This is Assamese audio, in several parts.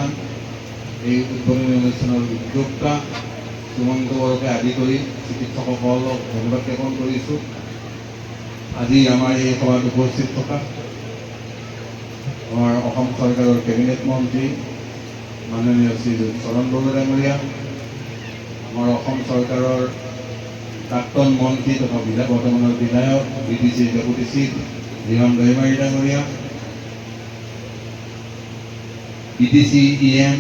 অনুষ্ঠান এই উদ্বোধনী অনুষ্ঠানৰ উদ্যোক্তা সুমন্ত বৰকে আদি কৰি চিকিৎসকসকলক ধন্যবাদ জ্ঞাপন কৰিছোঁ। আজি আমাৰ এই সভাত উপস্থিত থকা আমাৰ অসম চৰকাৰৰ কেবিনেট মন্ত্ৰী মাননীয় শ্ৰী চৰণ বৰুৱা ডাঙৰীয়া, আমাৰ অসম চৰকাৰৰ প্ৰাক্তন মন্ত্ৰী তথা বৰ্তমানৰ বিধায়ক BTCৰ ডেপুটি চিফ ৰিহন দৈমাৰী ডাঙৰীয়া, BTC EM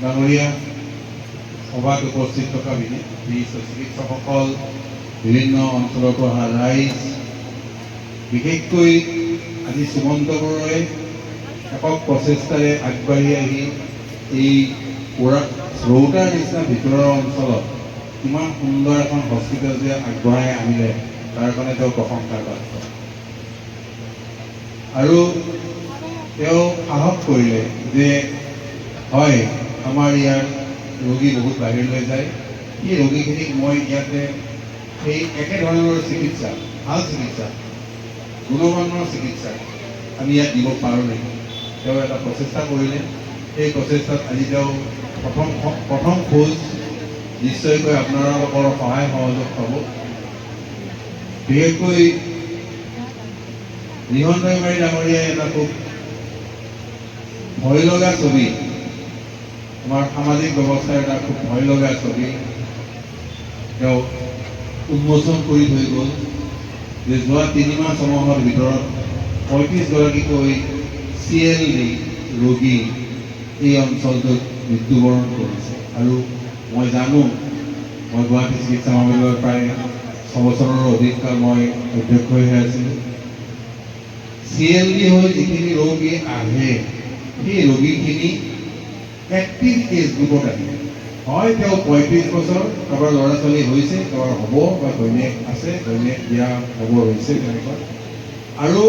ডাঙৰীয়া, সভাত উপস্থিত থকা বিশিষ্ট চিকিৎসকসকল, বিভিন্ন অঞ্চলৰ পৰা অহা ৰাইজ, বিশেষকৈ আজি সুমন্ত বৰুৱাই একক প্ৰচেষ্টাৰে আগবাঢ়ি আহি এই ৰৌতাৰ নিচিনা ভিতৰৰ অঞ্চলত ইমান সুন্দৰ এখন হস্পিটেল যে আগবঢ়াই আনিলে তাৰ কাৰণে তেওঁ প্ৰশংসাৰ পাত্ৰ। আৰু তেওঁ সাহস কৰিলে যে হয় আমাৰ ইয়াৰ ৰোগী বহুত বাহিৰলৈ যায়, সেই ৰোগীখিনিক মই ইয়াতে সেই একেধৰণৰ চিকিৎসা, ভাল চিকিৎসা, গুণমানৰ চিকিৎসা আমি ইয়াত দিব পাৰোঁ নেকি, তেওঁ এটা প্ৰচেষ্টা কৰিলে। সেই প্ৰচেষ্টাত আজি তেওঁ প্ৰথম খোজ নিশ্চয়কৈ আপোনালোকৰ সহায় সহযোগ পাব। বিশেষকৈ ৰিহন দৈমাৰী ডাঙৰীয়াই এটা খুব ভয় লগা ছবি, আমাৰ সামাজিক ব্যৱস্থাৰ এটা খুব ভয় লগা ছবি তেওঁ উন্মোচন কৰি থৈ গ'ল যে যোৱা 3 মাহ সমূহৰ ভিতৰত 35গৰাকীকৈ CLD ৰোগী এই অঞ্চলটোত মৃত্যুবৰণ কৰিছে। আৰু মই জানো, মই গুৱাহাটী চিকিৎসা মহাবিদ্যালয়ৰ প্ৰায় 6 বছৰৰ অধিককাল মই অধ্যক্ষ হৈ আছিলোঁ। CLD হৈ যিখিনি ৰোগী আহে সেই ৰোগীখিনি এক্টিভ এজ গ্ৰুপত আহে। হয় তেওঁ 35 বছৰ, কাৰোবাৰ ল'ৰা ছোৱালী হৈছে, কাৰোবাৰ হ'ব বা ঘৈণীয়েক আছে, ঘৈণীয়েক বিয়া হ'ব হৈছে তেনেকুৱা। আৰু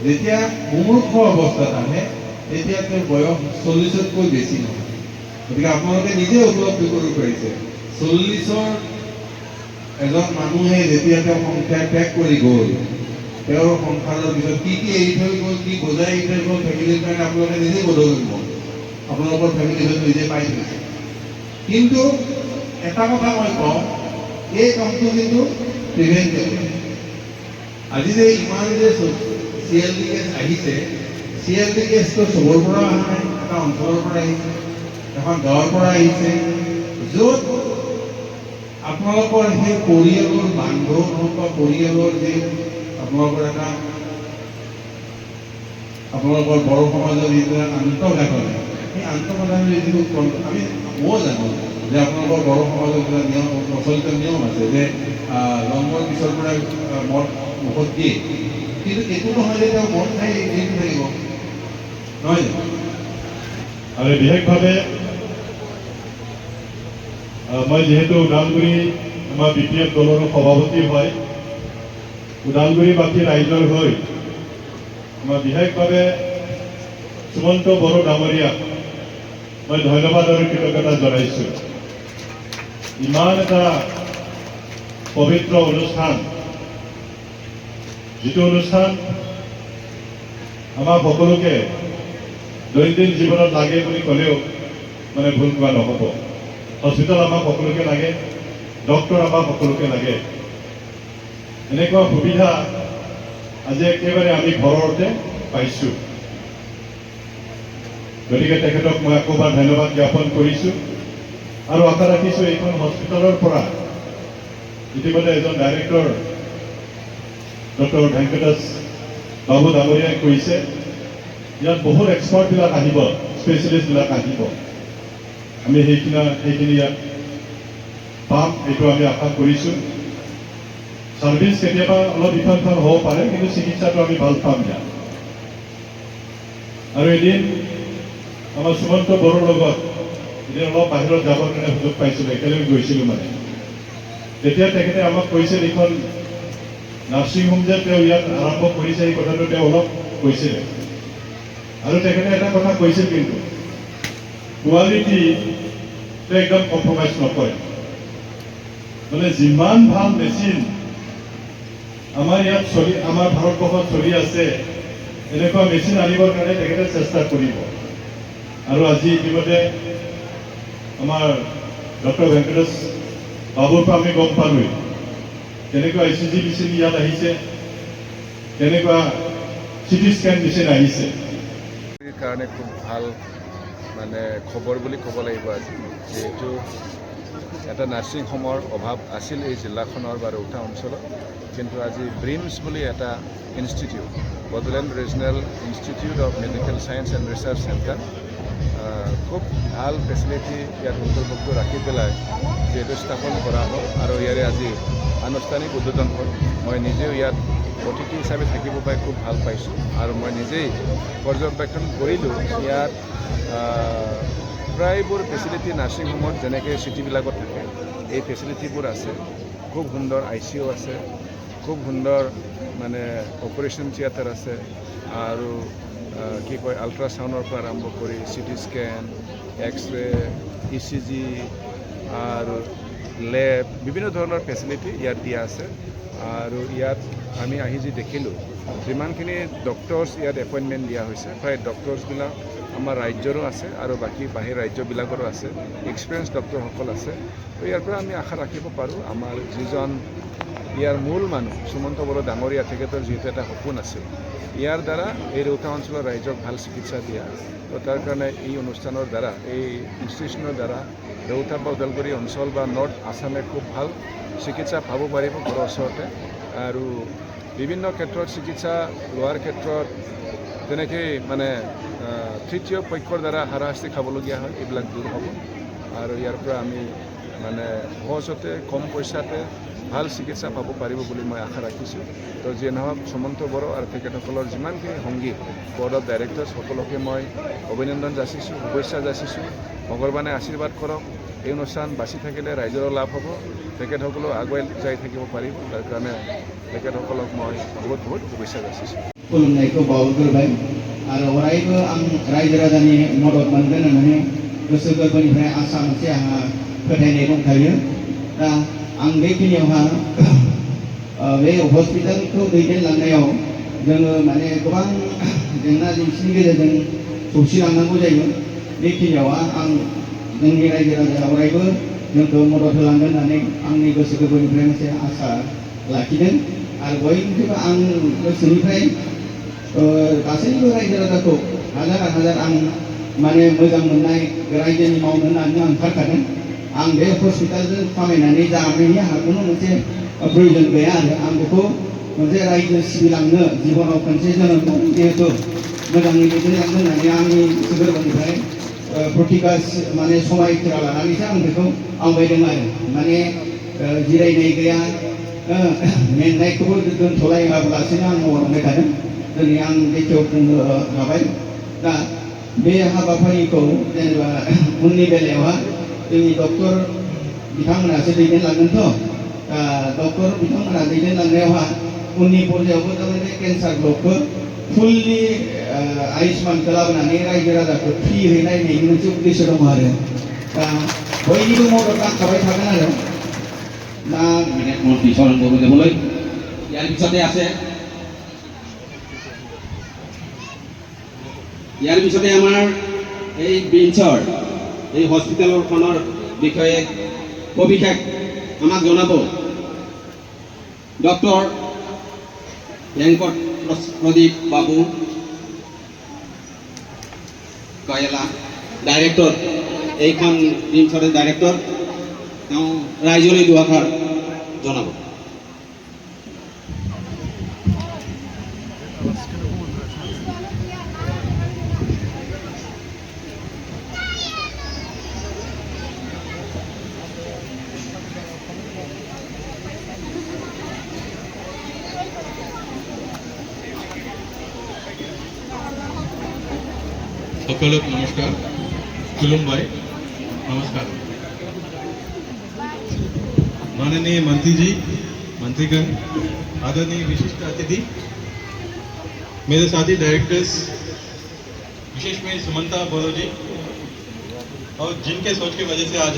যেতিয়া মুমূৰ্ষ অৱস্থাত আহে তেতিয়া তেওঁৰ বয়স 40তকৈ বেছি নহয়। গতিকে আপোনালোকে নিজে উপলব্ধি কৰিব পাৰিছে 40ৰ এজন মানুহে যেতিয়া তেওঁ সংসাৰ ত্যাগ কৰি গ'ল, তেওঁৰ সংসাৰৰ পিছত কি এৰি থৈ গ'ল, কি বজাই এৰি থৈ গ'ল ফেমিলিৰ কাৰণে আপোনালোকে নিজে বোধ কৰিব। আপোনালোকৰ ফেমিলি হয়তো নিজে পাই থৈছে। কিন্তু এটা কথা মই কওঁ, এই কামটো কিন্তু প্ৰিভেণ্টেবল। আজি যে ইমান যে CLD কেছ আহিছে, CLD কেছটো চবৰ পৰা অহা নাই, এটা অঞ্চলৰ পৰা আহিছে, এখন গাঁৱৰ পৰা আহিছে, য'ত আপোনালোকৰ সেই পৰিয়ালৰ বান্ধৱ হওক বা পৰিয়ালৰ যে আপোনালোকৰ এটা আপোনালোকৰ বড়ো সমাজৰ যিটো আন্তঃগাঁথনি, সেই আন্তঃগাঁথনিৰ যিটো আমি ময়ো জানো যে আপোনালোকৰ বড়ো সমাজৰ এটা নিয়ম, প্ৰচলিত নিয়ম আছে যে জন্মৰ পিছৰ পৰা মদ মুখত দিয়ে, কিন্তু এইটো নহয় যে তেওঁ মদ খাই দিনটো থাকিব, নহয় জানো? আৰু বিশেষভাৱে মই যিহেতু ওদালগুৰি আমাৰ BPF দলৰ সভাপতি হয়, ওদালগুৰিবাসী ৰাইজৰ হৈ মই বিশেষভাৱে সুমন্ত বড়ো ডাঙৰীয়াক মই ধন্যবাদ আৰু কৃতজ্ঞতা জনাইছোঁ। ইমান এটা পবিত্ৰ অনুষ্ঠান, যিটো অনুষ্ঠান আমাৰ সকলোকে দৈনন্দিন জীৱনত লাগে বুলি ক'লেও মানে ভুল কোৱা নহ'ব। হস্পিটেল আমাক সকলোকে লাগে, ডক্টৰ আমাক সকলোকে লাগে। এনেকুৱা সুবিধা আজি একেবাৰে আমি ঘৰতে পাইছোঁ। গতিকে তেখেতক মই আকৌবাৰ ধন্যবাদ জ্ঞাপন কৰিছোঁ আৰু আশা ৰাখিছোঁ এইখন হস্পিটেলৰ পৰা ইতিমধ্যে এজন ডাইৰেক্টৰ ডক্টৰ ভেংকটেশ বাবু ডাঙৰীয়াই কৈছে ইয়াত বহুত এক্সপাৰ্টবিলাক আহিব, স্পেচিয়েলিষ্টবিলাক আহিব। আমি সেইখিনি ইয়াত পাম, এইটো আমি আশা কৰিছোঁ। ছাৰ্ভিচ কেতিয়াবা অলপ ইফাল সিফাল হ'ব পাৰে, কিন্তু চিকিৎসাটো আমি ভাল পাম ইয়াত। আৰু এদিন আমাৰ সুমন্ত বড়োৰ লগত এদিন অলপ বাহিৰত যাবৰ কাৰণে সুযোগ পাইছিলোঁ, একেলগে গৈছিলোঁ মানে। তেতিয়া তেখেতে আমাক কৈছিল এইখন নাৰ্ছিং হোম যে তেওঁ ইয়াত আৰম্ভ কৰিছে, এই কথাটো তেওঁ অলপ কৈছিলে। আৰু তেখেতে এটা কথা কৈছিল, কিন্তু কোৱালিটি একদম কম্প্ৰমাইজ নকৰে। মানে যিমান ভাল মেচিন আমাৰ ইয়াত আমাৰ ভাৰতবৰ্ষত চলি আছে, এনেকুৱা মেচিন আনিবৰ কাৰণে তেখেতে চেষ্টা কৰিব। আৰু আজি ইতিমধ্যে আমাৰ ডক্টৰ ভেংকটেশ বাবুৰ পৰা আমি গম পালোঁৱেই কেনেকুৱা ICG মেচিন ইয়াত আহিছে, কেনেকুৱা CT স্কেন মেচিন আহিছে। কাৰণে খুব ভাল মানে খবৰ বুলি ক'ব লাগিব আজি, যিহেতু এটা নাৰ্ছিং হোমৰ অভাৱ আছিল এই জিলাখনৰ বা ৰৌতা অঞ্চলত, কিন্তু আজি ব্ৰিমছ বুলি এটা institute, Bodoland regional institute of medical science and research centre, খুব ভাল ফেচিলিটি ইয়াত অন্তৰ্ভুক্ত ৰাখি পেলাই যিহেতু স্থাপন কৰা হ'ল আৰু ইয়াৰে আজি আনুষ্ঠানিক উদ্বোধন হ'ল। মই নিজেও ইয়াত অতিথি হিচাপে থাকিব পাই খুব ভাল পাইছোঁ আৰু মই নিজেই পৰ্যবেক্ষণ কৰিলোঁ ইয়াত প্ৰায়বোৰ ফেচিলিটি নাৰ্ছিং হোমত যেনেকৈ চিটিবিলাকত থাকে এই ফেচিলিটিবোৰ আছে। খুব সুন্দৰ ICU আছে, খুব সুন্দৰ মানে অপাৰেশ্যন থিয়েটাৰ আছে আৰু কি কয় আল্ট্ৰাচাউণ্ডৰ পৰা আৰম্ভ কৰি CT স্কেন, এক্সৰে, ECG আৰু লেব বিভিন্ন ধৰণৰ ফেচিলিটি ইয়াত দিয়া আছে। আৰু ইয়াত আমি আহি যি দেখিলোঁ যিমানখিনি ডক্টৰছ ইয়াত এপইণ্টমেণ্ট দিয়া হৈছে, প্ৰায় ডক্টৰছবিলাক আমাৰ ৰাজ্যৰো আছে আৰু বাকী বাহিৰ ৰাজ্যবিলাকৰো আছে, এক্সপিৰিয়েঞ্চ ডক্টৰসকল আছে। তো ইয়াৰ পৰা আমি আশা ৰাখিব পাৰোঁ আমাৰ যিজন ইয়াৰ মূল মানুহ সুমন্ত বড়ো ডাঙৰীয়া, তেখেতৰ যিহেতু এটা সপোন আছিল ইয়াৰ দ্বাৰা এই ৰৌতা অঞ্চলৰ ৰাইজক ভাল চিকিৎসা দিয়া, তো তাৰ কাৰণে এই অনুষ্ঠানৰ দ্বাৰা এই ইনষ্টিটিউচনৰ দ্বাৰা ৰৌতা বা ওদালগুৰি অঞ্চল বা নৰ্থ আছামে খুব ভাল চিকিৎসা পাব পাৰিব ঘৰৰ ওচৰতে। আৰু বিভিন্ন ক্ষেত্ৰত চিকিৎসা লোৱাৰ ক্ষেত্ৰত যেনেকৈ মানে তৃতীয় পক্ষৰ দ্বাৰা হাৰাশাস্তি খাবলগীয়া হয় এইবিলাক দূৰ হ'ব আৰু ইয়াৰ পৰা আমি মানে সহজতে কম পইচাতে ভাল চিকিৎসা পাব পাৰিব বুলি মই আশা ৰাখিছোঁ। তো যিয়ে নহওক সুমন্ত বড়ো আৰু তেখেতসকলৰ যিমানখিনি সংগী বৰ্ড অফ ডাইৰেক্টৰ্ছ সকলোকে মই অভিনন্দন যাচিছোঁ, শুভেচ্ছা যাচিছোঁ। ভগৱানে আশীৰ্বাদ কৰক, এই অনুষ্ঠান বাচি থাকিলে ৰাইজৰো লাভ হ'ব, তেখেতসকলেও আগুৱাই যাই থাকিব পাৰিব। তাৰ কাৰণে তেখেতসকলক মই বহুত বহুত শুভেচ্ছা যাচিছোঁ। खुलुमनायखौ बावग्रोबाय आरो अरायबो आं रायजो राजानि मदद मोनगोन होननानै गोसो गोरबोनिफ्राय आसा मोनसे आंहा फोथायनाय दंखायो। दा आं बेखिनियावहा बे हस्पिटालखौ दैदेनलांनायाव जोङो माने गोबां जेंना जेंसिनि गेजेरजों सौसिलांनांगौ जायो। बेखिनियावहा आं जोंनि रायजो राजाया अरायबो जोंखौ मदद होलांगोन होननानै आंनि गोसो गोरबोनिफ्राय मोनसे आसा लाखिदों आरो बयनिख्रुइबो आं गोसोनिफ्राय गासैबो रायजो राजाखौ हाजार हाजार आं माने मोजां मोननाय रायजोनि मावनो होननानै आं ओंखारखादों। आं बे हस्पिटालजों खामायनानै जानायनि आंहा खुनु मोनसे प्रयोजन गैया आरो आं बेखौ मोनसे रायजो सिबिलांनो जिबनाव खनसे जोनोम जादों जिहेतु मोजाङै दैदेनलांनो होननानै आंनि गोसो गोरबोनिफ्राय प्रतिगा माने समायखिरा लानानैसो आं बेखौ आवगायदों आरो माने जिरायनाय गैया, मेंनायखौबो दोनथ'लायालासिनो आं मावलांबाय थादों। दिनै आं बेखौ बुंनो हाबाय। दा बे हाबाफारिखौ जेनेबा उननि बेलायावहा जोंनि डक्टर बिथांमोनासो दैदेनलांगोनथ'। डक्टर बिथांमोना दैदेनलांनायावहा उननि पर्यायावबो थारमाने केन्सार ब्लकखौ फुललि आयुष्मानखौ लाबोनानै रायजो राजाखौ फ्रियै नायनायनि मोनसे उद्देश्य दङ आरो दा बयनिबो मदद नांखाबाय थागोन आरो दा মন্ত্ৰী চৰণ গগৈ দেৱলৈ। ইয়াৰ পিছতে আমাৰ এই ব্ৰিঞ্চৰ এই হস্পিটেলখনৰ বিষয়ে সবিশেষ আমাক জনাব ডক্টৰ ভেংকট প্ৰদীপ বাবু কয়লা, ডাইৰেক্টৰ, এইখন ব্ৰিঞ্চৰ ডাইৰেক্টৰ। তেওঁ ৰাইজলৈ দুআষাৰ জনাব। সকলক নমস্কাৰ, खुलुमबाय, नमस्कार। माननीय मंत्री जी, मंत्रीगण, आदरणीय विशिष्ट अतिथि, मेरे साथी डायरेक्टर्स, विशेष में सुमंता बड़ो जी, और जिनके सोच की वजह से आज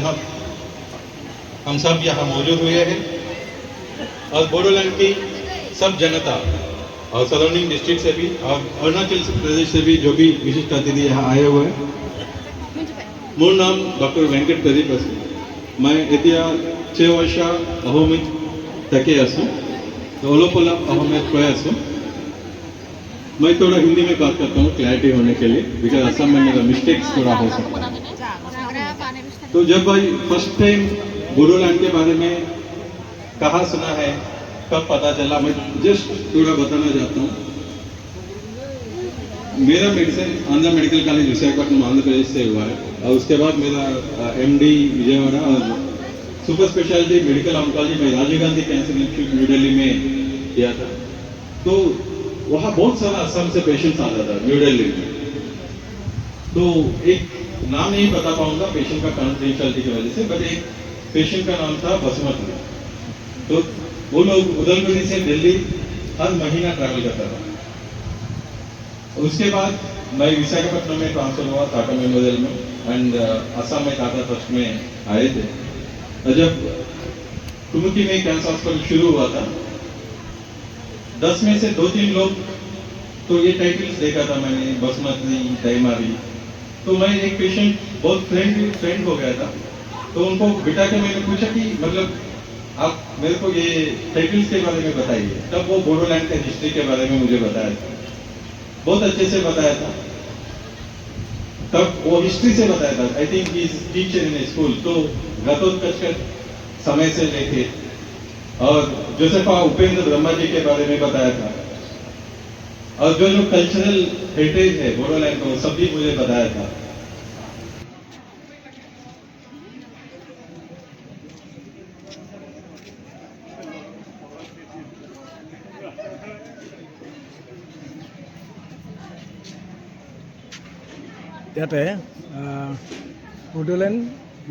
हम सब यहाँ मौजूद हुए हैं, और बोडोलैंड की सब जनता और सराउंडिंग डिस्ट्रिक्ट से भी और अरुणाचल प्रदेश से भी जो भी विशिष्ट अतिथि यहाँ आए हुए हैं, মোৰ নাম ডক্টৰ ভেংকট প্ৰদীপ আছে। মই এতিয়া 6 वर्ष अहोमित থাকি আছোঁ। तो অলপ अहोमित কৈ আছোঁ। मैं थोड़ा हिंदी में बात करता हूँ क्लैरिटी होने के लिए, बिकॉज असम में मेरा मिस्टेक्स थोड़ा हो सकता है। तो जब भाई फर्स्ट टाइम बोडोलैंड के बारे में कहाँ सुना है, कब पता चला, मैं जस्ट थोड़ा बताना चाहता हूँ। मेरा medicine Andhra medical college Visakhapatnam Andhra Pradesh से हुआ है, और उसके बाद मेरा MD विजयवाड़ा और सुपर स्पेशलिटी मेडिकल ऑन्कोलॉजी में Rajiv Gandhi cancer institute New Delhi में किया था। तो वहाँ बहुत सारा असम से पेशेंट्स आता था न्यू दिल्ली में। तो एक नाम नहीं बता पाऊंगा पेशेंट का कॉन्फिडेंशियलिटी की वजह से, बट एक पेशेंट का नाम था बसुमती। तो वो लोग उदलगुरी से दिल्ली हर महीना ट्रैवल करता था। उसके बाद मैं विशाखापट्टनम में ट्रांसफर हुआ टाटा मेमोरियल में, एंड असम में टाटा ट्रस्ट में आए थे। और जब कुमुकी में कैंसर हॉस्पिटल शुरू हुआ था, 10 में से 2-3 लोग तो ये टाइटल्स देखा था मैंने, बसमती, दईमारी। तो मैं एक पेशेंट बहुत फ्रेंड हो गया था, तो उनको बिठा के मैंने पूछा कि मतलब आप मेरे को ये टाइटल्स के बारे में बताइए। तब वो बोडोलैंड के हिस्ट्री के बारे में मुझे बताया था, बहुत अच्छे से बताया था। तब वो हिस्ट्री से बताया था, I think he is teacher in school. तो घटोत्कच के समय से लेके और जोसेफा उपेंद्र ब्रह्मा जी के बारे में बताया था, और जो कल्चरल हेरिटेज है बोडोलैंड को सब भी मुझे बताया था। ইয়াতে Bodoland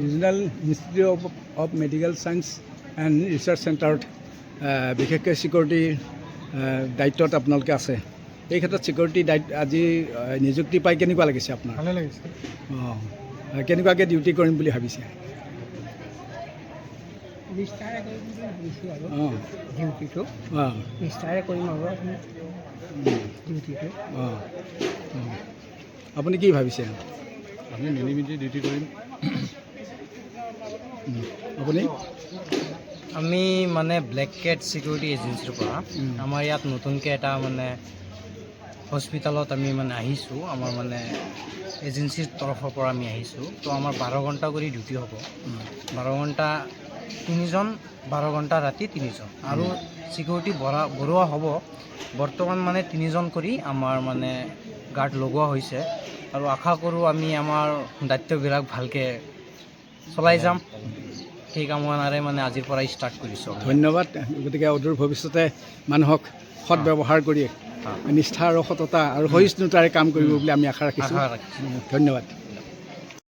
regional institute of medical science and research চেণ্টাৰত বিশেষকৈ ছিকিউৰিটিৰ দায়িত্বত আপোনালোকে আছে। এই ক্ষেত্ৰত ছিকিউৰিটি দায়িত্ব আজি নিযুক্তি পাই কেনেকুৱা লাগিছে আপোনাৰ? ভালে লাগিছে। অঁ, কেনেকুৱাকৈ ডিউটি কৰিম বুলি ভাবিছে? নিষ্ঠাৰে কৰিম বুলি ভাবিছোঁ আৰু অঁ ডিউটিটো অঁ নিষ্ঠাৰে কৰিম আৰু ডিউটিটো। অঁ অঁ, আপুনি কি ভাবিছে? আমি মিলি মিলি ডিউটি কৰিম। আপুনি? আমি মানে ব্লেক কেট ছিকিউৰিটি এজেঞ্চিৰ পৰা আমাৰ ইয়াত নতুনকৈ এটা মানে হস্পিটেলত আমি মানে আহিছোঁ, আমাৰ মানে এজেঞ্চিৰ তৰফৰ পৰা আমি আহিছোঁ। তো আমাৰ 12 ঘণ্টা কৰি ডিউটি হ'ব। 12 ঘণ্টা 3জন, 12 ঘণ্টা ৰাতি 3জন, আৰু ছিকিউৰিটি বঢ়োৱা হ'ব। বৰ্তমান মানে 3জন কৰি আমাৰ মানে গাৰ্ড লগোৱা হৈছে, আৰু আশা কৰোঁ আমি আমাৰ দায়িত্ববিলাক ভালকৈ চলাই যাম। সেই কামনাৰে মানে আজিৰ পৰাই ষ্টাৰ্ট কৰিছোঁ। ধন্যবাদ। গতিকে অদূৰ ভৱিষ্যতে মানুহক সৎ ব্যৱহাৰ কৰি নিষ্ঠা আৰু সততা আৰু সহিষ্ণুতাৰে কাম কৰিব বুলি আমি আশা ৰাখিছোঁ। ধন্যবাদ।